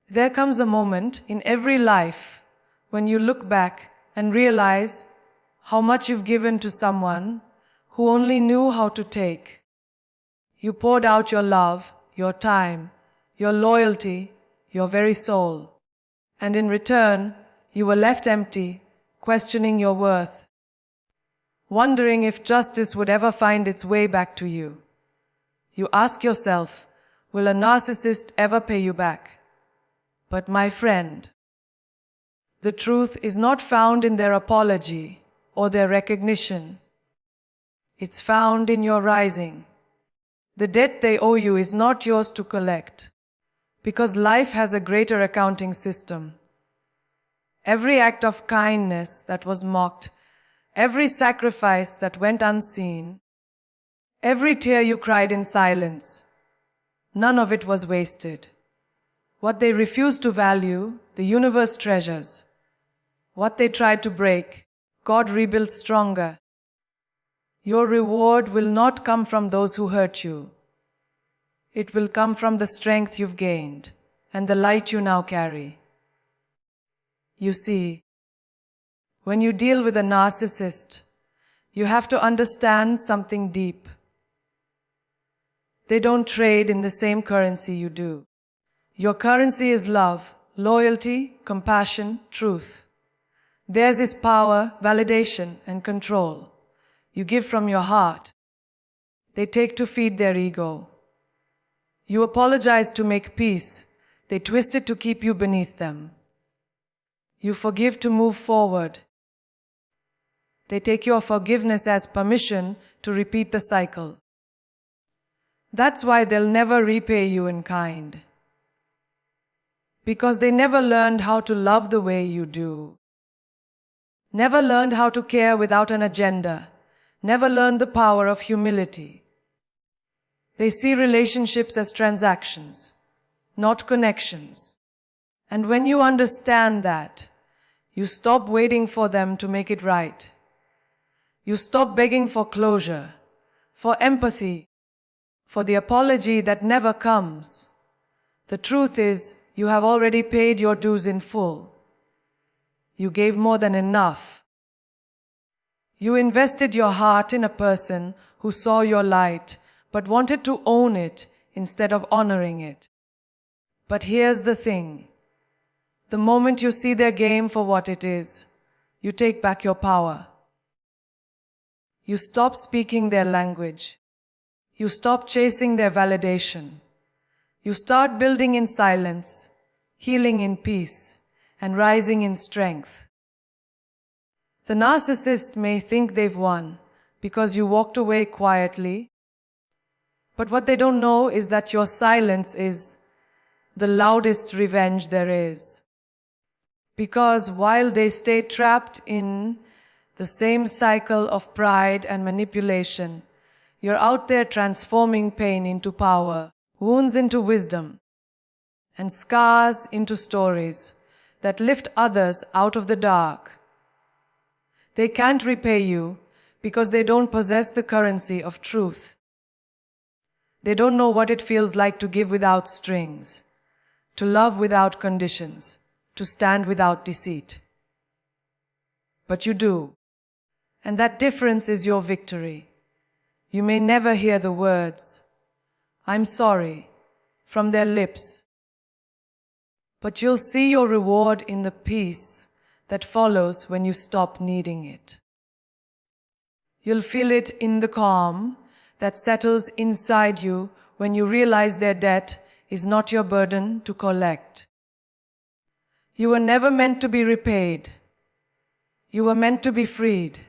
There comes a moment in every life when you look back and realize how much you've given to someone who only knew how to take. You poured out your love, your time, your loyalty, your very soul. And in return, you were left empty, questioning your worth, wondering if justice would ever find its way back to you. You ask yourself, will a narcissist ever pay you back? But my friend, the truth is not found in their apology or their recognition. It's found in your rising. The debt they owe you is not yours to collect, because life has a greater accounting system. Every act of kindness that was mocked, every sacrifice that went unseen, every tear you cried in silence, none of it was wasted. What they refused to value, the universe treasures. What they tried to break, God rebuilt stronger. Your reward will not come from those who hurt you. It will come from the strength you've gained and the light you now carry. You see, when you deal with a narcissist, you have to understand something deep. They don't trade in the same currency you do. Your currency is love, loyalty, compassion, truth. Theirs is power, validation, and control. You give from your heart. They take to feed their ego. You apologize to make peace. They twist it to keep you beneath them. You forgive to move forward. They take your forgiveness as permission to repeat the cycle. That's why they'll never repay you in kind. Because they never learned how to love the way you do. Never learned how to care without an agenda. Never learned the power of humility. They see relationships as transactions, not connections. And when you understand that, you stop waiting for them to make it right. You stop begging for closure, for empathy, for the apology that never comes. The truth is, you have already paid your dues in full. You gave more than enough. You invested your heart in a person who saw your light, but wanted to own it instead of honoring it. But here's the thing. The moment you see their game for what it is, you take back your power. You stop speaking their language. You stop chasing their validation. You start building in silence, healing in peace, and rising in strength. The narcissist may think they've won because you walked away quietly, but what they don't know is that your silence is the loudest revenge there is. Because while they stay trapped in the same cycle of pride and manipulation, you're out there transforming pain into power, wounds into wisdom, and scars into stories that lift others out of the dark. They can't repay you because they don't possess the currency of truth. They don't know what it feels like to give without strings, to love without conditions, to stand without deceit. But you do. And that difference is your victory. You may never hear the words, "I'm sorry," from their lips. But you'll see your reward in the peace that follows when you stop needing it. You'll feel it in the calm that settles inside you when you realize their debt is not your burden to collect. You were never meant to be repaid. You were meant to be freed.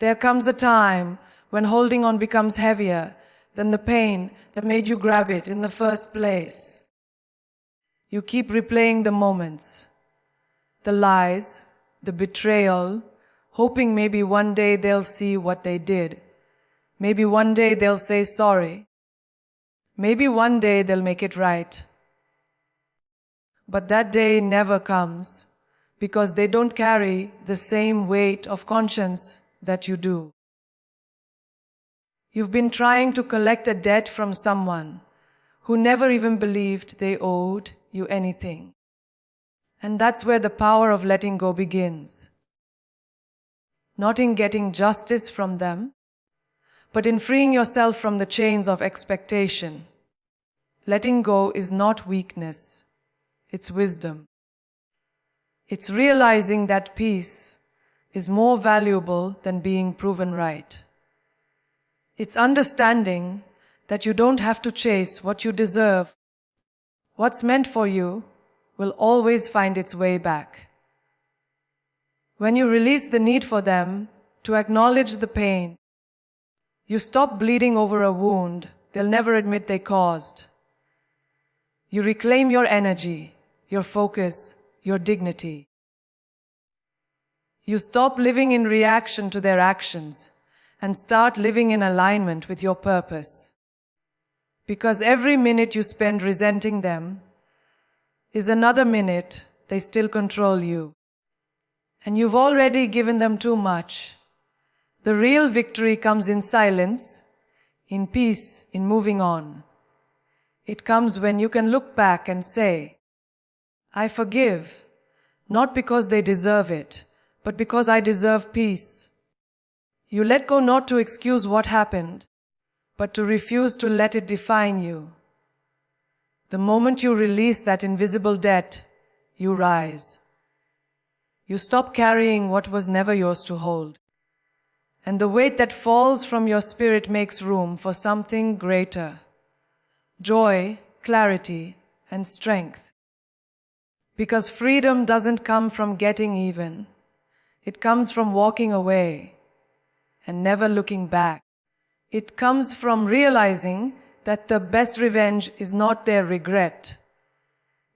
There comes a time when holding on becomes heavier than the pain that made you grab it in the first place. You keep replaying the moments, the lies, the betrayal, hoping maybe one day they'll see what they did. Maybe one day they'll say sorry. Maybe one day they'll make it right. But that day never comes because they don't carry the same weight of conscience that you do. You've been trying to collect a debt from someone who never even believed they owed you anything. And that's where the power of letting go begins. Not in getting justice from them, but in freeing yourself from the chains of expectation. Letting go is not weakness, it's wisdom. It's realizing that peace is more valuable than being proven right. It's understanding that you don't have to chase what you deserve. What's meant for you will always find its way back. When you release the need for them to acknowledge the pain, you stop bleeding over a wound they'll never admit they caused. You reclaim your energy, your focus, your dignity. You stop living in reaction to their actions and start living in alignment with your purpose. Because every minute you spend resenting them is another minute they still control you. And you've already given them too much. The real victory comes in silence, in peace, in moving on. It comes when you can look back and say, I forgive, not because they deserve it, but because I deserve peace. You let go not to excuse what happened, but to refuse to let it define you. The moment you release that invisible debt, you rise. You stop carrying what was never yours to hold. And the weight that falls from your spirit makes room for something greater. Joy, clarity, and strength. Because freedom doesn't come from getting even. It comes from walking away and never looking back. It comes from realizing that the best revenge is not their regret.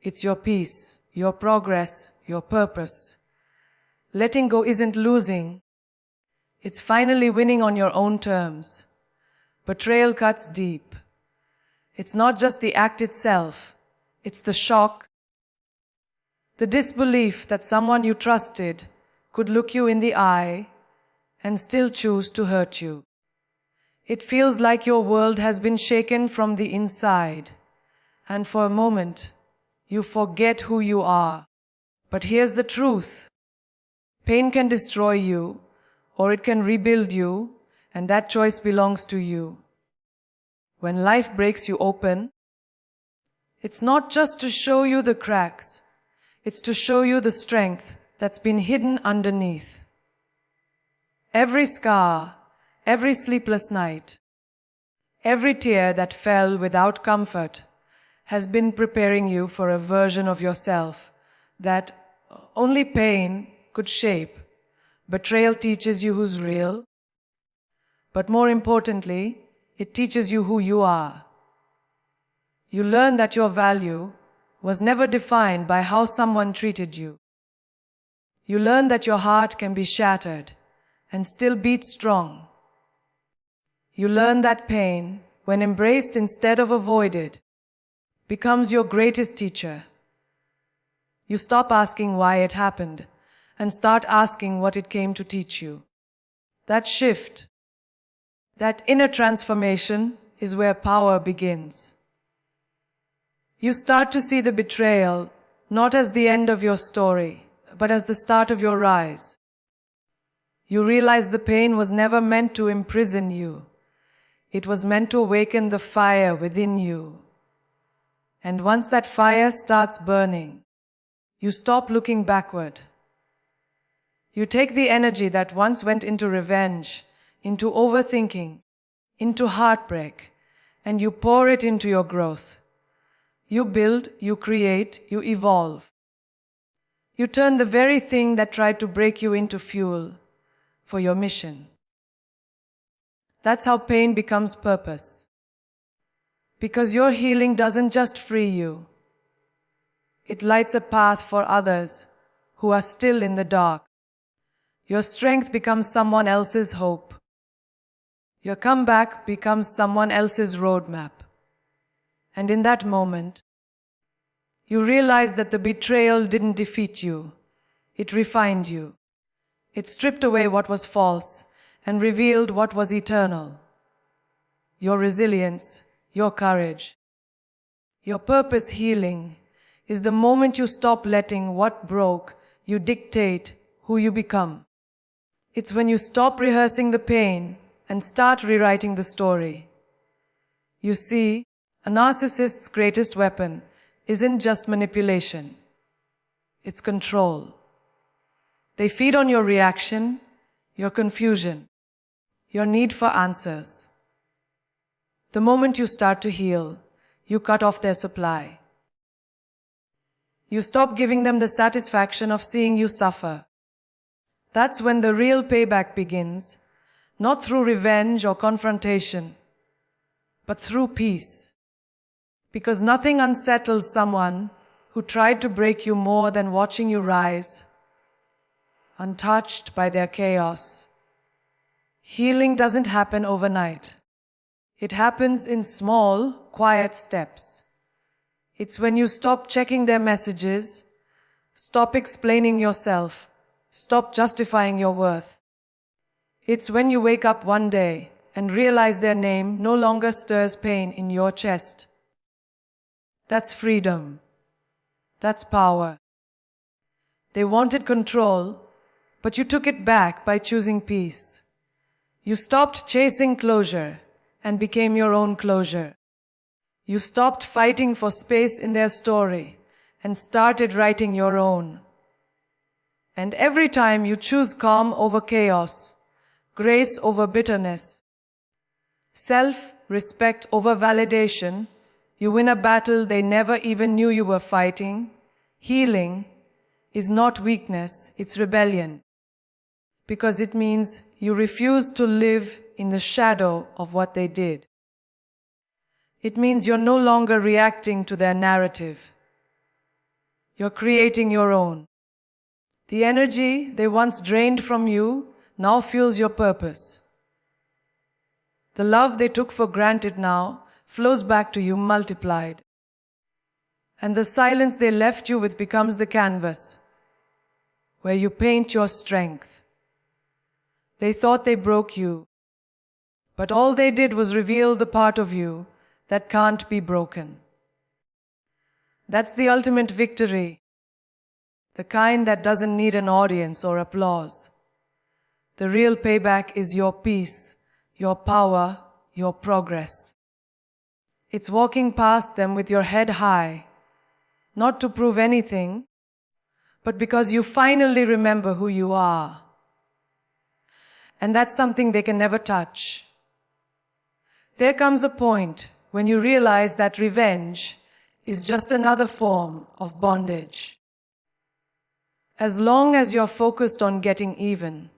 It's your peace, your progress, your purpose. Letting go isn't losing. It's finally winning on your own terms. Betrayal cuts deep. It's not just the act itself. It's the shock, the disbelief that someone you trusted could look you in the eye and still choose to hurt you. It feels like your world has been shaken from the inside, and for a moment, you forget who you are. But here's the truth. Pain can destroy you, or it can rebuild you, and that choice belongs to you. When life breaks you open, it's not just to show you the cracks, it's to show you the strength that's been hidden underneath. Every scar, every sleepless night, every tear that fell without comfort has been preparing you for a version of yourself that only pain could shape. Betrayal teaches you who's real, but more importantly, it teaches you who you are. You learn that your value was never defined by how someone treated you. You learn that your heart can be shattered and still beat strong. You learn that pain, when embraced instead of avoided, becomes your greatest teacher. You stop asking why it happened and start asking what it came to teach you. That shift, that inner transformation is where power begins. You start to see the betrayal not as the end of your story, but as the start of your rise. You realize the pain was never meant to imprison you. It was meant to awaken the fire within you. And once that fire starts burning, you stop looking backward. You take the energy that once went into revenge, into overthinking, into heartbreak, and you pour it into your growth. You build, you create, you evolve. You turn the very thing that tried to break you into fuel for your mission. That's how pain becomes purpose. Because your healing doesn't just free you. It lights a path for others who are still in the dark. Your strength becomes someone else's hope. Your comeback becomes someone else's roadmap. And in that moment, you realize that the betrayal didn't defeat you. It refined you. It stripped away what was false and revealed what was eternal. Your resilience, your courage, Your purpose healing is the moment you stop letting what broke you dictate who you become. It's when you stop rehearsing the pain and start rewriting the story. You see, a narcissist's greatest weapon isn't just manipulation. It's control. They feed on your reaction, your confusion, your need for answers. The moment you start to heal, you cut off their supply. You stop giving them the satisfaction of seeing you suffer. That's when the real payback begins, not through revenge or confrontation, but through peace. Because nothing unsettles someone who tried to break you more than watching you rise, untouched by their chaos. Healing doesn't happen overnight. It happens in small, quiet steps. It's when you stop checking their messages, stop explaining yourself, stop justifying your worth. It's when you wake up one day and realize their name no longer stirs pain in your chest. That's freedom. That's power. They wanted control, but you took it back by choosing peace. You stopped chasing closure and became your own closure. You stopped fighting for space in their story and started writing your own. And every time you choose calm over chaos, grace over bitterness, self-respect over validation, you win a battle they never even knew you were fighting. Healing is not weakness, it's rebellion. Because it means you refuse to live in the shadow of what they did. It means you're no longer reacting to their narrative. You're creating your own. The energy they once drained from you now fuels your purpose. The love they took for granted now flows back to you multiplied. And the silence they left you with becomes the canvas where you paint your strength. They thought they broke you, but all they did was reveal the part of you that can't be broken. That's the ultimate victory, the kind that doesn't need an audience or applause. The real payback is your peace, your power, your progress. It's walking past them with your head high, not to prove anything, but because you finally remember who you are. And that's something they can never touch. There comes a point when you realize that revenge is just another form of bondage. As long as you're focused on getting even,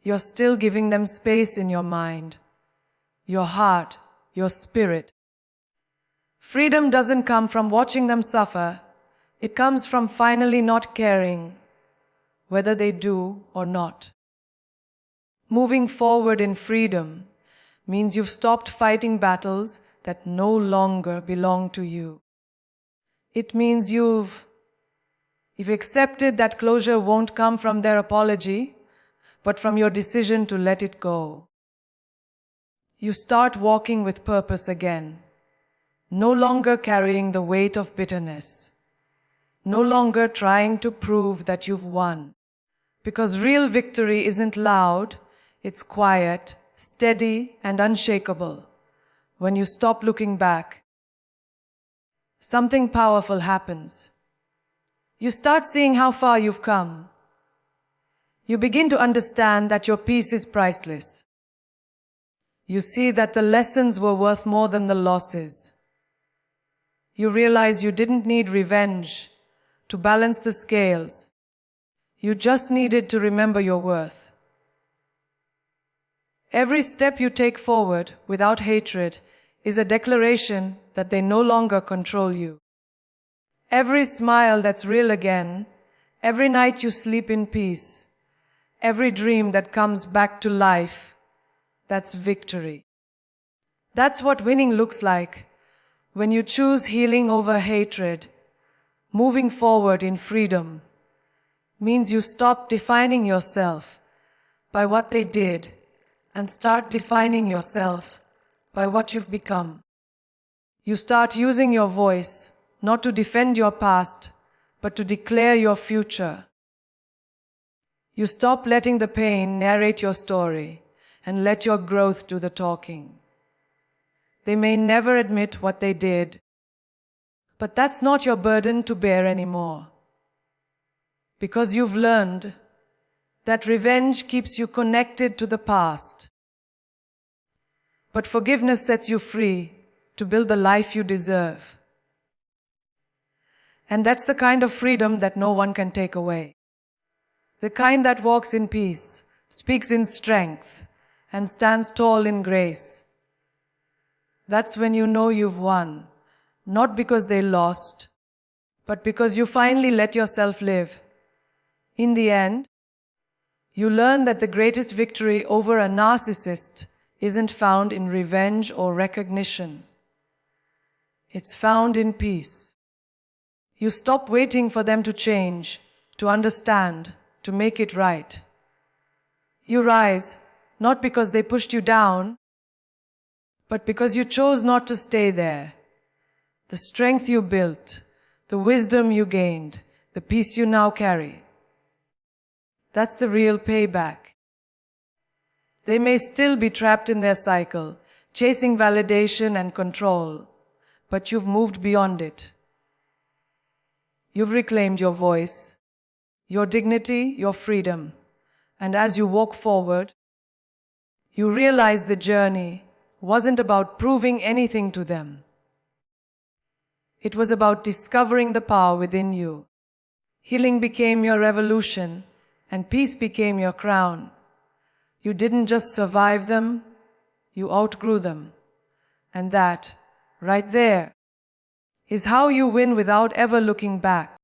you're still giving them space in your mind, your heart, your spirit. Freedom doesn't come from watching them suffer. It comes from finally not caring whether they do or not. Moving forward in freedom means you've stopped fighting battles that no longer belong to you. It means you've accepted that closure won't come from their apology, but from your decision to let it go. You start walking with purpose again, no longer carrying the weight of bitterness, no longer trying to prove that you've won. Because real victory isn't loud, it's quiet, steady, and unshakable. When you stop looking back, something powerful happens. You start seeing how far you've come. You begin to understand that your peace is priceless. You see that the lessons were worth more than the losses. You realize you didn't need revenge to balance the scales. You just needed to remember your worth. Every step you take forward without hatred is a declaration that they no longer control you. Every smile that's real again, every night you sleep in peace, every dream that comes back to life, that's victory. That's what winning looks like when you choose healing over hatred. Moving forward in freedom means you stop defining yourself by what they did and start defining yourself by what you've become. You start using your voice, not to defend your past, but to declare your future. You stop letting the pain narrate your story and let your growth do the talking. They may never admit what they did, but that's not your burden to bear anymore. Because you've learned that revenge keeps you connected to the past. But forgiveness sets you free to build the life you deserve. And that's the kind of freedom that no one can take away. The kind that walks in peace, speaks in strength, and stands tall in grace. That's when you know you've won, not because they lost, but because you finally let yourself live. In the end, you learn that the greatest victory over a narcissist isn't found in revenge or recognition. It's found in peace. You stop waiting for them to change, to understand, to make it right. You rise, not because they pushed you down, but because you chose not to stay there. The strength you built, the wisdom you gained, the peace you now carry. That's the real payback. They may still be trapped in their cycle, chasing validation and control, but you've moved beyond it. You've reclaimed your voice, your dignity, your freedom, and as you walk forward, you realize the journey wasn't about proving anything to them. It was about discovering the power within you. Healing became your revolution, and peace became your crown. You didn't just survive them, you outgrew them. And that, right there, is how you win without ever looking back.